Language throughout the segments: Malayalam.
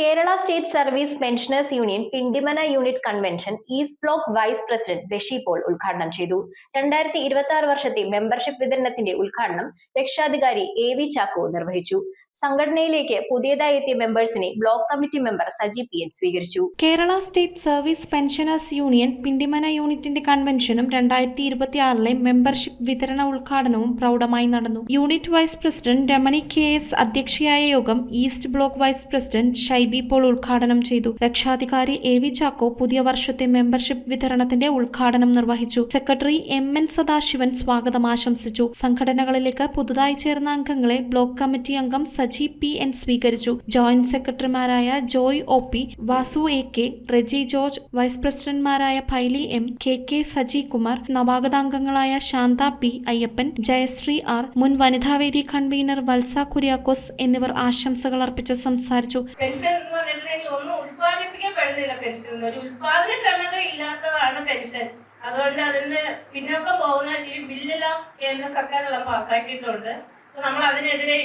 Kerala state service pensioners union Pindimana unit convention east block vice president ബഷി പോൾ ഉദ്ഘാടനം ചെയ്തു. 2026 വർഷത്തെ മെമ്പർഷിപ്പ് വിതരണത്തിന്റെ ഉദ്ഘാടനം രക്ഷാധികാരി AV ചാക്കോ നിർവഹിച്ചു. സംഘടനയിലേക്ക് പുതിയതായി എത്തിയ മെമ്പേഴ്സിനെ block committee member Saji PN സ്വീകരിച്ചു. Kerala state service pensioners union Pindimana യൂണിറ്റിന്റെ കൺവെൻഷനും 2026 മെമ്പർഷിപ്പ് വിതരണ ഉദ്ഘാടനവും പ്രൗഢമായി നടന്നു. Unit vice president Ramani KS അധ്യക്ഷയായ യോഗം east block vice president Shaibi Paul ഉദ്ഘാടനം ചെയ്തു. രക്ഷാധികാരി AV ചാക്കോ പുതിയ വർഷത്തെ മെമ്പർഷിപ്പ് വിതരണത്തിന്റെ ഉദ്ഘാടനം നിർവഹിച്ചു. സെക്രട്ടറി MN സദാശിവൻ സ്വാഗതം ആശംസിച്ചു. സംഘടനകളിലേക്ക് പുതുതായി ചേർന്ന അംഗങ്ങളെ ബ്ലോക്ക് കമ്മിറ്റി അംഗം സജി PN സ്വീകരിച്ചു. ജോയിന്റ് സെക്രട്ടറിമാരായ Joy OP, Vasu AK, Reji George, vice പ്രസിഡന്റുമാരായ ഫൈലി M, KK Saji Kumar, നവാഗതാംഗങ്ങളായ Shantha P, Ayyappan, Jayashree R, മുൻ വനിതാവേദി കൺവീനർ വത്സ കുര്യാക്കോസ് എന്നിവർ ആശംസകൾ അർപ്പിച്ച് സംസാരിച്ചു. അതുകൊണ്ട് അതിന് പിന്നോക്കം പോകുന്ന ഈ ബില്ലെല്ലാം കേന്ദ്ര സർക്കാരെല്ലാം പാസ്സാക്കിയിട്ടുണ്ട്. നമ്മൾ അതിനെതിരെ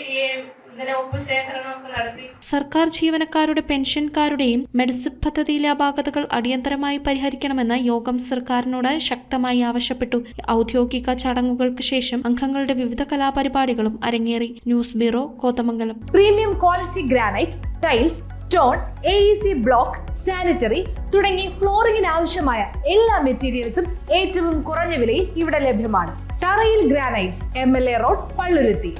സർക്കാർ ജീവനക്കാരുടെ പെൻഷൻകാരുടെയും മെഡിസിപ്പ് പദ്ധതിയിലെ അപാകതകൾ അടിയന്തരമായി പരിഹരിക്കണമെന്ന് യോഗം സർക്കാരിനോട് ശക്തമായി ആവശ്യപ്പെട്ടു. ഔദ്യോഗിക ചടങ്ങുകൾക്ക് ശേഷം അംഗങ്ങളുടെ വിവിധ കലാപരിപാടികളും അരങ്ങേറി. News bureau, Kothamangalam. Premium quality granite, tiles, stone, AEC block, sanitary തുടങ്ങി ഫ്ലോറിംഗിന് ആവശ്യമായ എല്ലാ മെറ്റീരിയൽസും ഏറ്റവും കുറഞ്ഞ വിലയിൽ ഇവിടെ ലഭ്യമാണ്. തറയിൽ ഗ്രാനൈറ്റ്സ്, MLA റോഡ്, പള്ളുരുത്തി.